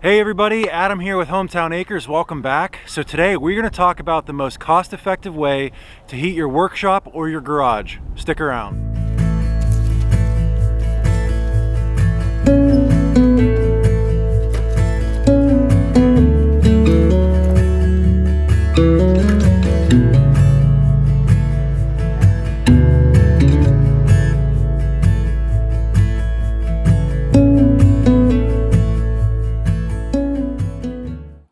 Hey everybody, Adam here with Hometown Acres. Welcome back. So today we're going to talk about the most cost-effective way to heat your workshop or your garage. Stick around.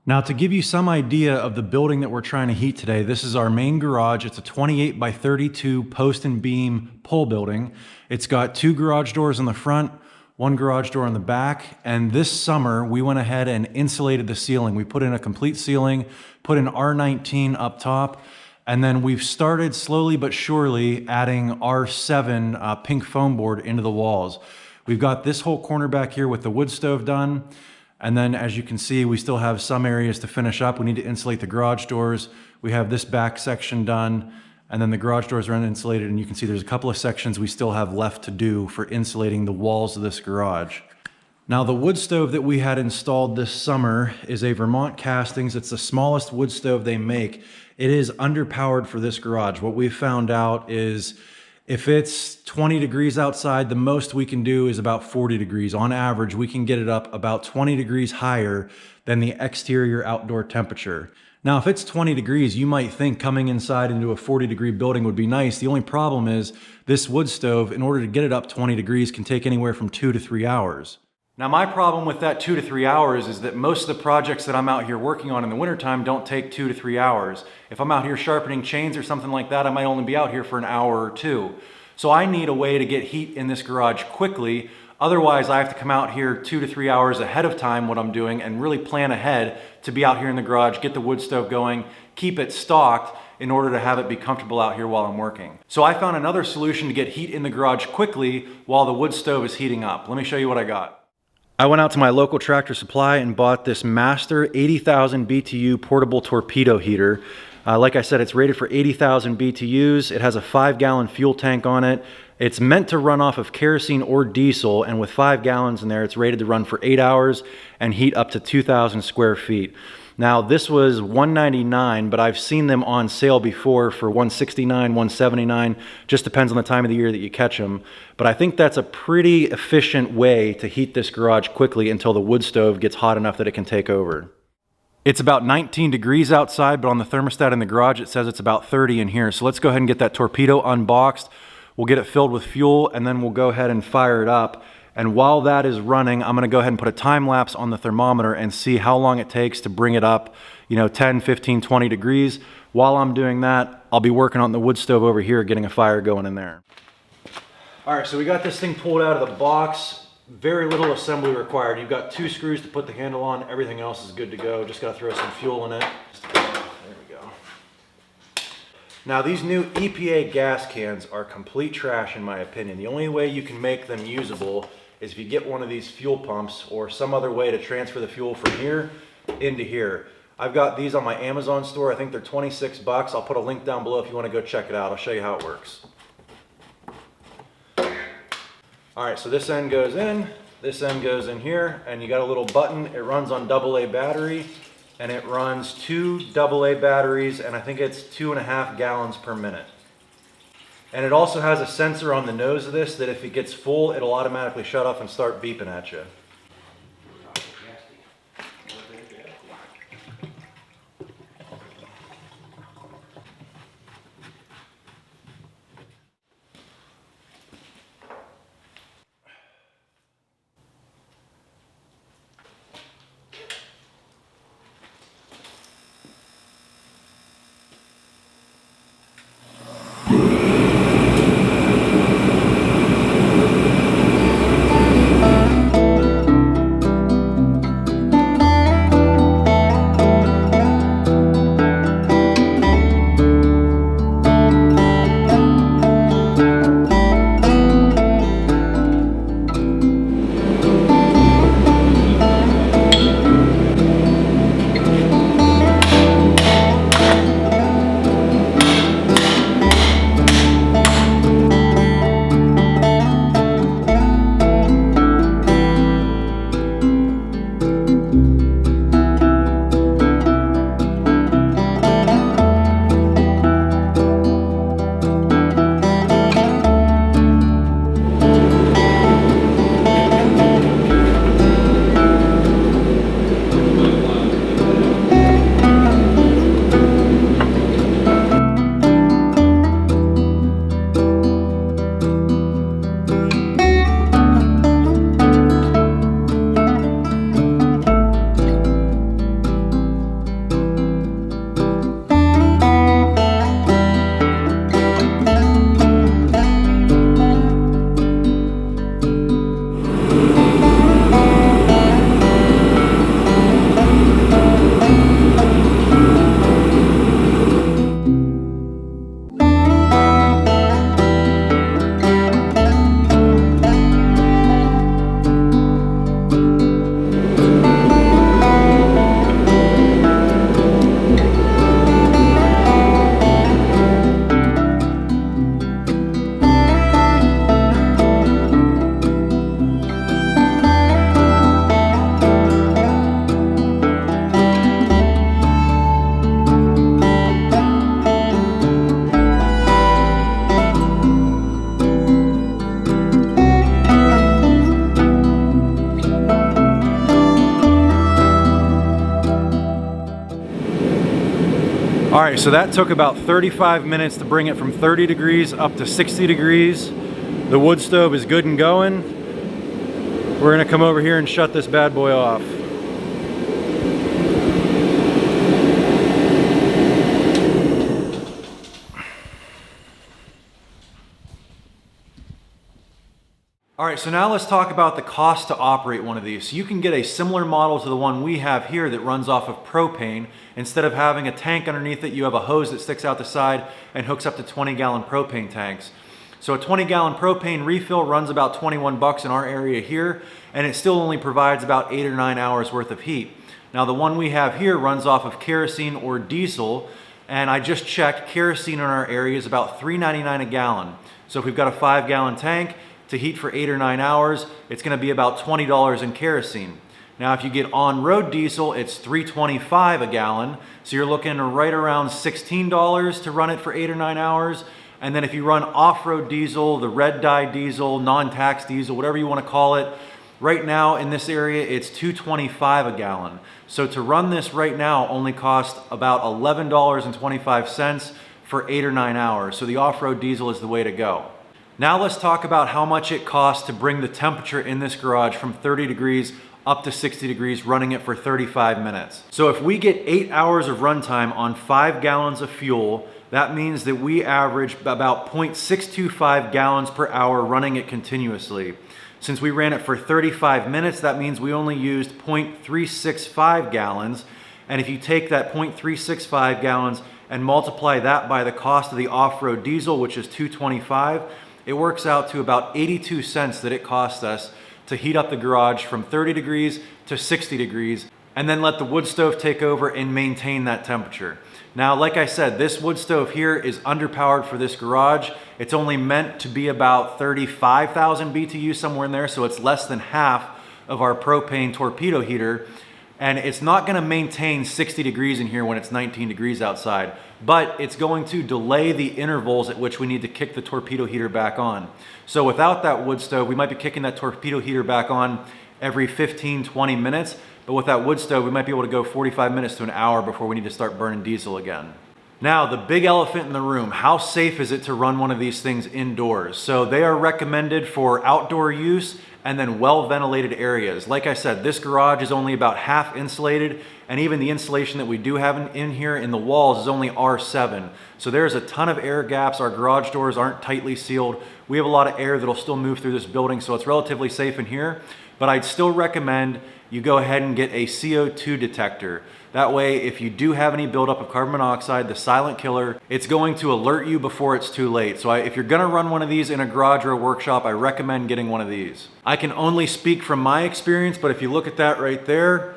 Now, to give you some idea of the building that we're trying to heat today, this is our main garage. It's a 28 by 32 post and beam pole building. It's got two garage doors in the front, one garage door in the back. And this summer, we went ahead and insulated the ceiling. We put in a complete ceiling, put an R19 up top, and then we've started slowly but surely adding R7 pink foam board into the walls. We've got this whole corner back here with the wood stove done. And then as you can see, we still have some areas to finish up. We need to insulate the garage doors. We have this back section done, and then the garage doors are uninsulated, and you can see there's a couple of sections we still have left to do for insulating the walls of this garage. Now, the wood stove that we had installed this summer is a Vermont Castings. It's the smallest wood stove they make. It is underpowered for this garage. What we've found out is if it's 20 degrees outside, the most we can do is about 40 degrees. On average, we can get it up about 20 degrees higher than the exterior outdoor temperature. Now, if it's 20 degrees, you might think coming inside into a 40-degree building would be nice. The only problem is this wood stove, in order to get it up 20 degrees, can take anywhere from 2 to 3 hours. Now, my problem with that 2 to 3 hours is that most of the projects that I'm out here working on in the wintertime don't take 2 to 3 hours. If I'm out here sharpening chains or something like that, I might only be out here for an hour or two. So I need a way to get heat in this garage quickly. Otherwise, I have to come out here 2 to 3 hours ahead of time what I'm doing and really plan ahead to be out here in the garage, get the wood stove going, keep it stocked in order to have it be comfortable out here while I'm working. So I found another solution to get heat in the garage quickly while the wood stove is heating up. Let me show you what I got. I went out to my local Tractor Supply and bought this Master 80,000 BTU portable torpedo heater. Like I said, it's rated for 80,000 BTUs. It has a 5-gallon fuel tank on it. It's meant to run off of kerosene or diesel, and with 5 gallons in there, it's rated to run for 8 hours and heat up to 2,000 square feet. Now, this was $199, but I've seen them on sale before for $169, $179. Just depends on the time of the year that you catch them. But I think that's a pretty efficient way to heat this garage quickly until the wood stove gets hot enough that it can take over. It's about 19 degrees outside, but on the thermostat in the garage, it says it's about 30 in here. So let's go ahead and get that torpedo unboxed. We'll get it filled with fuel, and then we'll go ahead and fire it up. And while that is running, I'm gonna go ahead and put a time lapse on the thermometer and see how long it takes to bring it up, 10, 15, 20 degrees. While I'm doing that, I'll be working on the wood stove over here, getting a fire going in there. All right, so we got this thing pulled out of the box. Very little assembly required. You've got 2 screws to put the handle on. Everything else is good to go. Just gotta throw some fuel in it. There we go. Now, these new EPA gas cans are complete trash in my opinion. The only way you can make them usable is if you get one of these fuel pumps or some other way to transfer the fuel from here into here. I've got these on my Amazon store. I think they're 26 bucks. I'll put a link down below if you want to go check it out. I'll show you how it works. All right, so this end goes in, this end goes in here, and you got a little button. It runs on AA battery, and it runs 2 AA batteries, and I think it's 2.5 gallons per minute. And it also has a sensor on the nose of this that if it gets full, it'll automatically shut off and start beeping at you. All right, so that took about 35 minutes to bring it from 30 degrees up to 60 degrees. The wood stove is good and going. We're gonna come over here and shut this bad boy off. All right, so now let's talk about the cost to operate one of these. So you can get a similar model to the one we have here that runs off of propane. Instead of having a tank underneath it, you have a hose that sticks out the side and hooks up to 20-gallon propane tanks. So a 20-gallon propane refill runs about 21 bucks in our area here, and it still only provides about 8 or 9 hours worth of heat. Now the one we have here runs off of kerosene or diesel, and I just checked, kerosene in our area is about $3.99 a gallon. So if we've got a 5-gallon tank, to heat for 8 or 9 hours, it's gonna be about $20 in kerosene. Now, if you get on-road diesel, it's $3.25 a gallon. So you're looking right around $16 to run it for 8 or 9 hours. And then if you run off-road diesel, the red dye diesel, non-tax diesel, whatever you wanna call it, right now in this area, it's $2.25 a gallon. So to run this right now only costs about $11.25 for 8 or 9 hours. So the off-road diesel is the way to go. Now let's talk about how much it costs to bring the temperature in this garage from 30 degrees up to 60 degrees, running it for 35 minutes. So if we get 8 hours of runtime on 5 gallons of fuel, that means that we average about 0.625 gallons per hour running it continuously. Since we ran it for 35 minutes, that means we only used 0.365 gallons. And if you take that 0.365 gallons and multiply that by the cost of the off-road diesel, which is $2.25, it works out to about 82 cents that it cost us to heat up the garage from 30 degrees to 60 degrees, and then let the wood stove take over and maintain that temperature. Now, like I said, this wood stove here is underpowered for this garage. It's only meant to be about 35,000 BTU, somewhere in there, so it's less than half of our propane torpedo heater. And it's not gonna maintain 60 degrees in here when it's 19 degrees outside, but it's going to delay the intervals at which we need to kick the torpedo heater back on. So without that wood stove, we might be kicking that torpedo heater back on every 15, 20 minutes, but with that wood stove, we might be able to go 45 minutes to an hour before we need to start burning diesel again. Now, the big elephant in the room, how safe is it to run one of these things indoors? So they are recommended for outdoor use and then well-ventilated areas. Like I said, this garage is only about half insulated, and even the insulation that we do have in here in the walls is only R7. So there's a ton of air gaps. Our garage doors aren't tightly sealed. We have a lot of air that'll still move through this building, so it's relatively safe in here. But I'd still recommend you go ahead and get a CO2 detector. That way, if you do have any buildup of carbon monoxide, the silent killer, it's going to alert you before it's too late. So if you're gonna run one of these in a garage or a workshop, I recommend getting one of these. I can only speak from my experience, but if you look at that right there,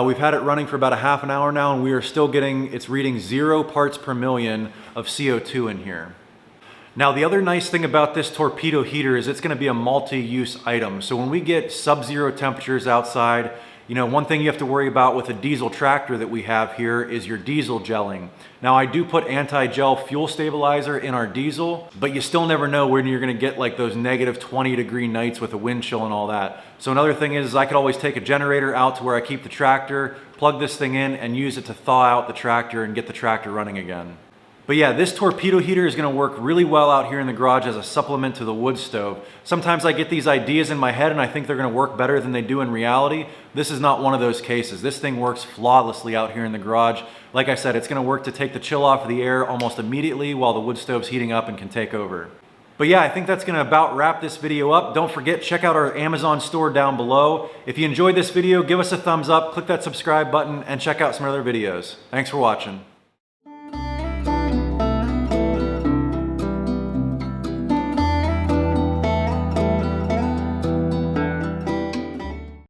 we've had it running for about a half an hour now, and we are still getting, it's reading 0 parts per million of CO2 in here. Now, the other nice thing about this torpedo heater is it's gonna be a multi-use item. So when we get sub-zero temperatures outside, you know, one thing you have to worry about with a diesel tractor that we have here is your diesel gelling. Now, I do put anti-gel fuel stabilizer in our diesel, but you still never know when you're gonna get like those negative 20-degree nights with a wind chill and all that. So another thing is I could always take a generator out to where I keep the tractor, plug this thing in, and use it to thaw out the tractor and get the tractor running again. But yeah, this torpedo heater is gonna work really well out here in the garage as a supplement to the wood stove. Sometimes I get these ideas in my head and I think they're gonna work better than they do in reality. This is not one of those cases. This thing works flawlessly out here in the garage. Like I said, it's gonna work to take the chill off of the air almost immediately while the wood stove's heating up and can take over. But yeah, I think that's gonna about wrap this video up. Don't forget, check out our Amazon store down below. If you enjoyed this video, give us a thumbs up, click that subscribe button, and check out some other videos. Thanks for watching.